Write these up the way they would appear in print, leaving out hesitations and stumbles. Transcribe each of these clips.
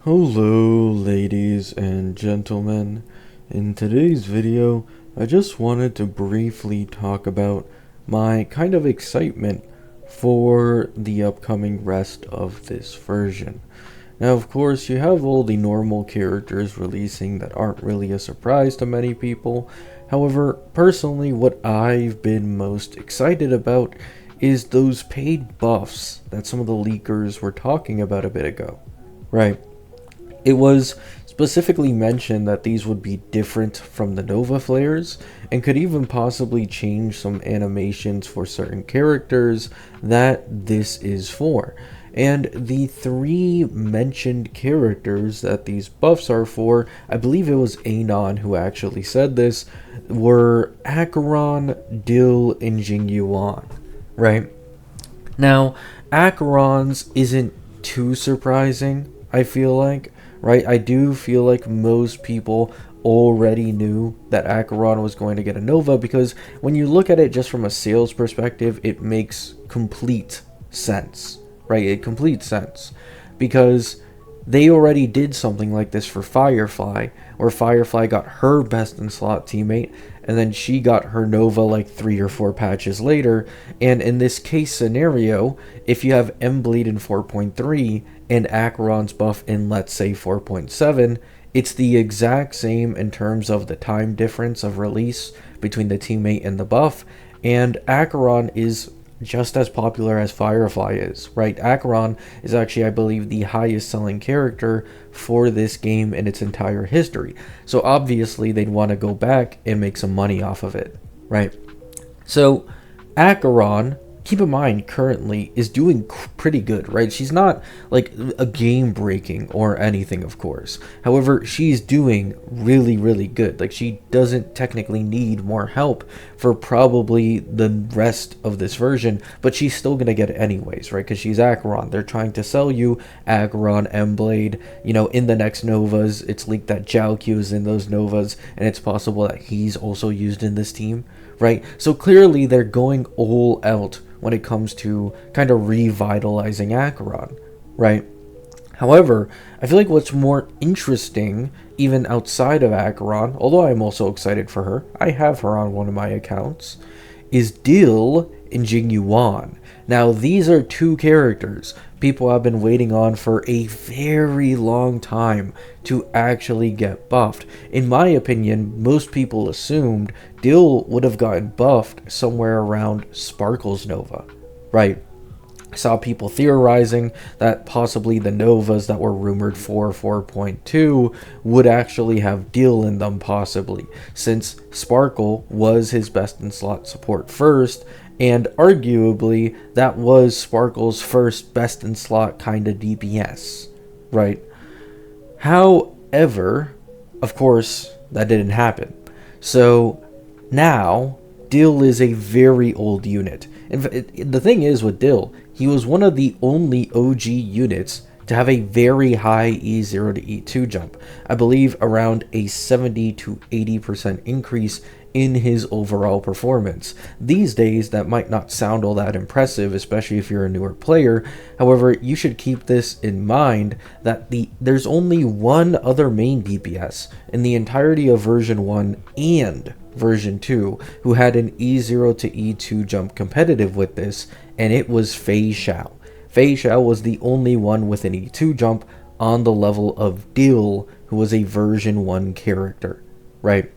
Hello ladies and gentlemen. In today's video, I just wanted to briefly talk about my kind of excitement for the upcoming rest of this version. Now of course you have all the normal characters releasing that aren't really a surprise to many people. However, personally what I've been most excited about is those paid buffs that some of the leakers were talking about a bit ago. Right. It was specifically mentioned that these would be different from the Nova flares and could even possibly change some animations for certain characters that this is for. And the three mentioned characters that these buffs are for, I believe it was Anon who actually said this, were Acheron, Dill, and Jinguan, right? Now, Acheron's isn't too surprising, I feel like. Right, I do feel like most people already knew that Acheron was going to get a Nova because when you look at it just from a sales perspective, it makes complete sense, right? It complete sense because they already did something like this for Firefly, where Firefly got her best in slot teammate, and then she got her Nova like 3 or 4 patches later. And in this case scenario, if you have M-Bleed in 4.3 and Acheron's buff in, let's say, 4.7, it's the exact same in terms of the time difference of release between the teammate and the buff, and Acheron is just as popular as Firefly is, right? Acheron is actually, I believe, the highest selling character for this game in its entire history. So obviously they'd want to go back and make some money off of it, right? So Acheron, keep in mind, currently is doing pretty good, right? She's not like a game breaking or anything, of course. However, she's doing really, really good. Like, she doesn't technically need more help for probably the rest of this version, but she's still gonna get it anyways, right? Because she's Acheron. They're trying to sell you Acheron, M-Blade. You know, in the next Novas, it's leaked that Jiaoqiu is in those Novas, and it's possible that he's also used in this team, right? So clearly they're going all out when it comes to kind of revitalizing Acheron, right? However, I feel like what's more interesting, even outside of Acheron, although I'm also excited for her, I have her on one of my accounts, is Dill and Jinguan. Now, these are two characters people have been waiting on for a very long time to actually get buffed. In my opinion, most people assumed Dill would have gotten buffed somewhere around Sparkle's Nova, right? I saw people theorizing that possibly the Novas that were rumored for 4.2 would actually have Dill in them, possibly, since Sparkle was his best in slot support first, and arguably that was Sparkle's first best in slot kind of DPS, right? However, of course, that didn't happen. So now Dill is a very old unit. And the thing is with Dill, he was one of the only OG units to have a very high E0 to E2 jump. I believe around a 70 to 80% increase in his overall performance. These days, that might not sound all that impressive, especially if you're a newer player. However, you should keep this in mind that there's only one other main DPS in the entirety of version 1 and version 2 who had an E0 to E2 jump competitive with this, and it was Fei Xiao. Fei Xiao was the only one with an E2 jump on the level of Dill, who was a version 1 character, right?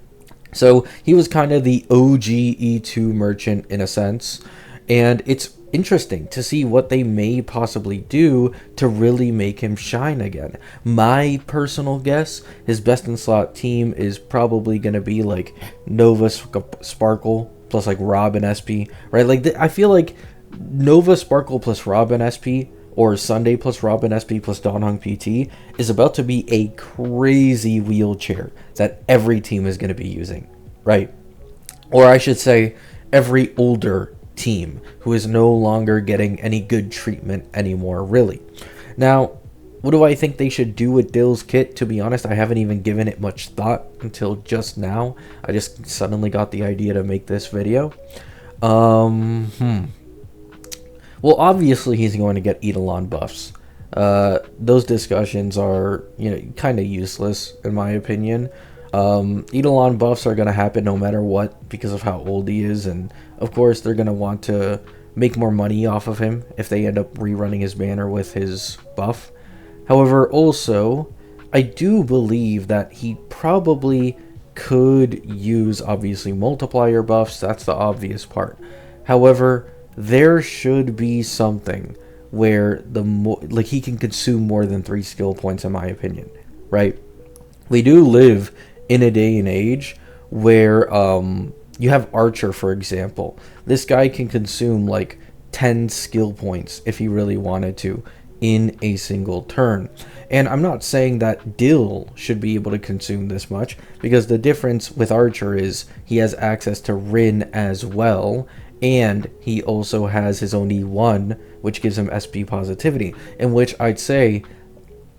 So he was kind of the OG E2 merchant in a sense, and it's interesting to see what they may possibly do to really make him shine again. My personal guess, his best in slot team is probably going to be like Nova Sparkle plus like Robin SP, right? Like I feel like Nova Sparkle plus Robin SP or Sunday plus Robin SP plus Donghong PT is about to be a crazy wheelchair that every team is going to be using, right? Or I should say every older team who is no longer getting any good treatment anymore, really. Now, what do I think they should do with Dill's kit? To be honest, I haven't even given it much thought until just now. I just suddenly got the idea to make this video. Well, obviously he's going to get Eidolon buffs. those discussions are, kind of useless in my opinion. Eidolon buffs are going to happen no matter what because of how old he is, and of course they're going to want to make more money off of him if they end up rerunning his banner with his buff. However, also, I do believe that he probably could use, obviously, multiplier buffs. That's the obvious part. However, there should be something where like he can consume more than 3 skill points, in my opinion, right? We do live in a day and age where you have Archer, for example. This guy can consume like 10 skill points if he really wanted to in a single turn. And I'm not saying that Dill should be able to consume this much, because the difference with Archer is he has access to Rin as well, and he also has his own E1, which gives him SP positivity, in which I'd say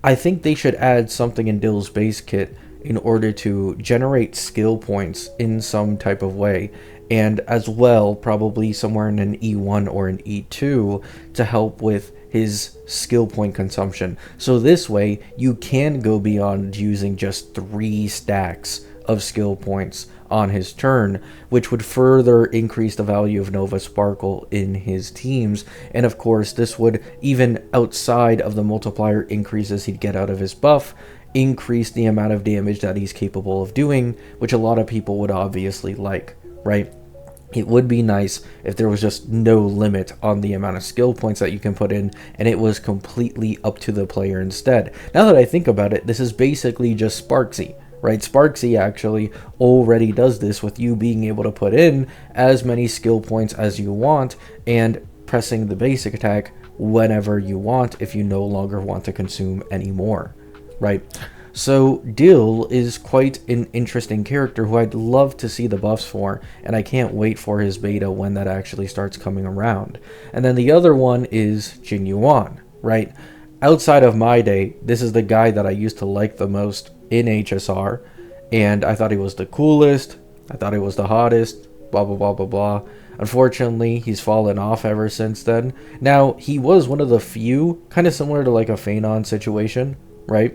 I think they should add something in Dill's base kit in order to generate skill points in some type of way, and as well probably somewhere in an E1 or an E2 to help with his skill point consumption. So this way you can go beyond using just 3 stacks of skill points on his turn, which would further increase the value of Nova Sparkle in his teams. And of course, this would, even outside of the multiplier increases he'd get out of his buff, increase the amount of damage that he's capable of doing, which a lot of people would obviously like, right? It would be nice if there was just no limit on the amount of skill points that you can put in, and it was completely up to the player instead. Now that I think about it, this is basically just Sparksy, right? Sparksy actually already does this with you being able to put in as many skill points as you want and pressing the basic attack whenever you want if you no longer want to consume any more, right? So Dill is quite an interesting character who I'd love to see the buffs for, and I can't wait for his beta when that actually starts coming around. And then the other one is Jinguan, right? Outside of my day, this is the guy that I used to like the most in HSR, and I thought he was the coolest, I thought he was the hottest, blah blah blah blah blah. Unfortunately, he's fallen off ever since then. Now, he was one of the few, kind of similar to like a Phanon situation, right?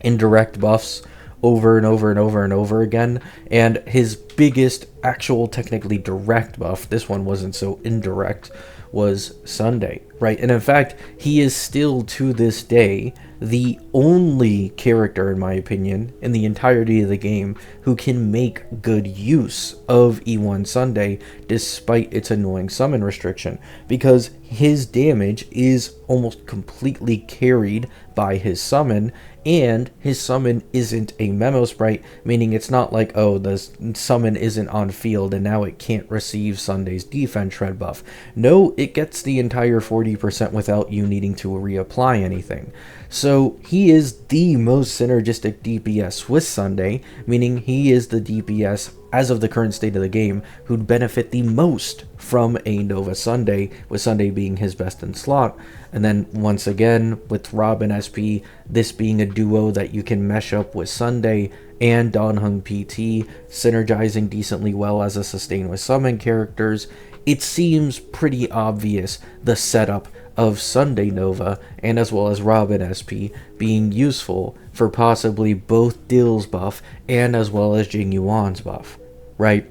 Indirect buffs over and over and over and over again, and his biggest actual technically direct buff, this one wasn't so indirect, was Sunday, right? And in fact, he is still to this day the only character, in my opinion, in the entirety of the game who can make good use of E1 Sunday despite its annoying summon restriction, because his damage is almost completely carried by his summon, and his summon isn't a memo sprite, meaning it's not like, oh, the summon isn't on field and now it can't receive Sunday's defense shred buff. No, it gets the entire 40% without you needing to reapply anything. So he is the most synergistic DPS with Sunday, meaning he is the DPS as of the current state of the game who'd benefit the most from a Nova Sunday, with Sunday being his best in slot. And then once again with Robin SP, this being a duo that you can mesh up with Sunday and Donhung PT, synergizing decently well as a sustain with summon characters, it seems pretty obvious the setup of Sunday Nova, and as well as Robin SP, being useful for possibly both Dill's buff and as well as Jinguan's buff, right?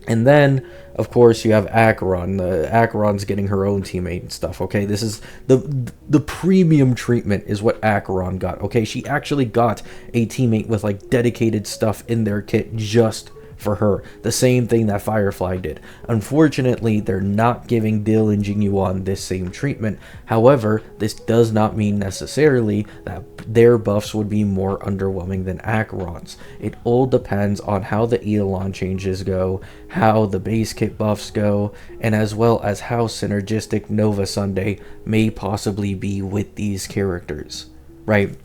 And then, of course, you have Acheron. Acheron's getting her own teammate and stuff, okay? This is the premium treatment is what Acheron got, okay? She actually got a teammate with, like, dedicated stuff in their kit just for her. The same thing that Firefly did. Unfortunately, they're not giving Dill and Jinguan this same treatment. However, this does not mean necessarily that their buffs would be more underwhelming than Acheron's. It all depends on how the Eidolon changes go, how the base kit buffs go, and as well as how synergistic Nova Sunday may possibly be with these characters, right?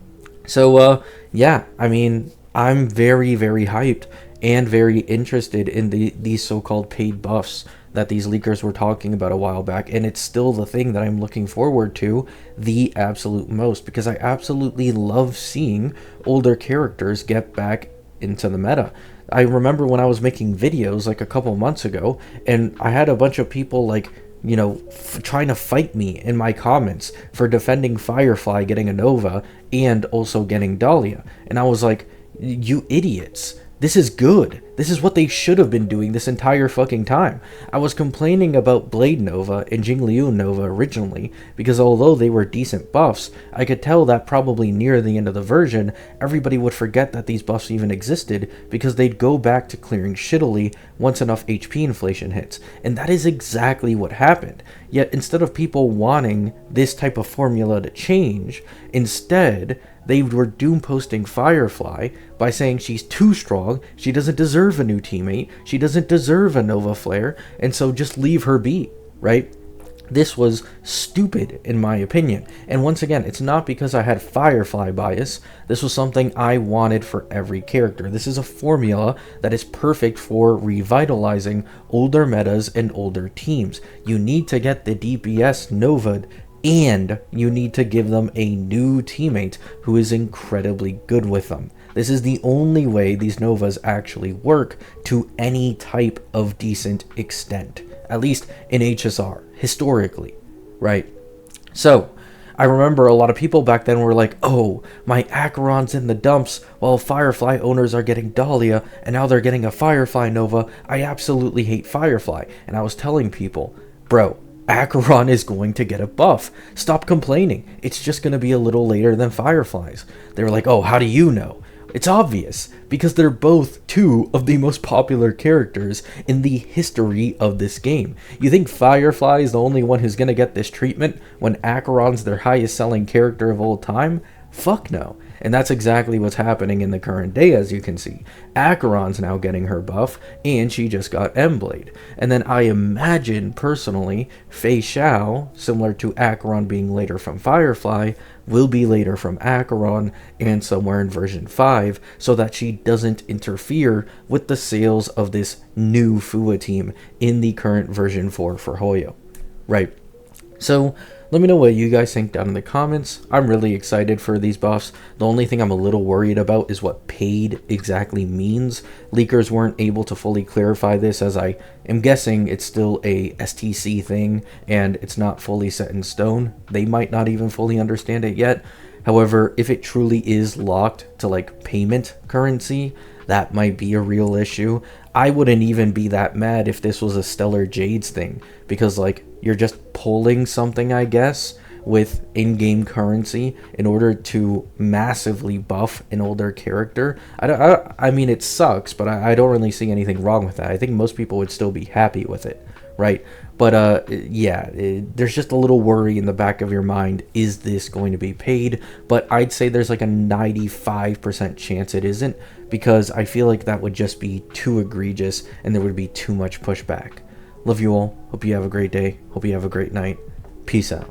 So, yeah, I mean, I'm very, very hyped and very interested in these so-called paid buffs that these leakers were talking about a while back, and it's still the thing that I'm looking forward to the absolute most, because I absolutely love seeing older characters get back into the meta. I remember when I was making videos like a couple months ago, and I had a bunch of people like trying to fight me in my comments for defending Firefly getting a Nova and also getting Dahlia. And I was like, you idiots. This is good. This is what they should have been doing this entire fucking time. I was complaining about Blade Nova and Jinguan Nova originally because although they were decent buffs, I could tell that probably near the end of the version, everybody would forget that these buffs even existed because they'd go back to clearing shittily once enough HP inflation hits. And that is exactly what happened. Yet instead of people wanting this type of formula to change, instead they were doom posting Firefly by saying she's too strong, she doesn't deserve a new teammate, she doesn't deserve a Nova Flare, and so just leave her be, right? This was stupid in my opinion. And once again, it's not because I had Firefly bias. This was something I wanted for every character. This is a formula that is perfect for revitalizing older metas and older teams. You need to get the DPS Nova'd, and you need to give them a new teammate who is incredibly good with them. This is the only way these Novas actually work to any type of decent extent, at least in HSR, historically, right? So, I remember a lot of people back then were like, oh, my Acheron's in the dumps while Firefly owners are getting Dahlia, and now they're getting a Firefly Nova. I absolutely hate Firefly. And I was telling people, bro, Acheron is going to get a buff. Stop complaining. It's just going to be a little later than Fireflies. They were like, oh, how do you know? It's obvious, because they're both two of the most popular characters in the history of this game. You think Firefly is the only one who's going to get this treatment when Acheron's their highest selling character of all time? Fuck no. And that's exactly what's happening in the current day, as you can see. Acheron's now getting her buff, and she just got M-Blade. And then I imagine, personally, Fei Xiao, similar to Acheron being later from Firefly, will be later from Acheron and somewhere in version 5, so that she doesn't interfere with the sales of this new Fua team in the current version 4 for Hoyo. Right. So, let me know what you guys think down in the comments. I'm really excited for these buffs. The only thing I'm a little worried about is what paid exactly means. Leakers weren't able to fully clarify this, as I am guessing it's still a STC thing and it's not fully set in stone. They might not even fully understand it yet. However, if it truly is locked to like payment currency, that might be a real issue. I wouldn't even be that mad if this was a Stellar Jades thing, because like you're just pulling something, I guess, with in-game currency in order to massively buff an older character. I mean, it sucks, but I don't really see anything wrong with that. I think most people would still be happy with it, right? But yeah, there's just a little worry in the back of your mind. Is this going to be paid? But I'd say there's like a 95% chance it isn't, because I feel like that would just be too egregious and there would be too much pushback. Love you all. Hope you have a great day. Hope you have a great night. Peace out.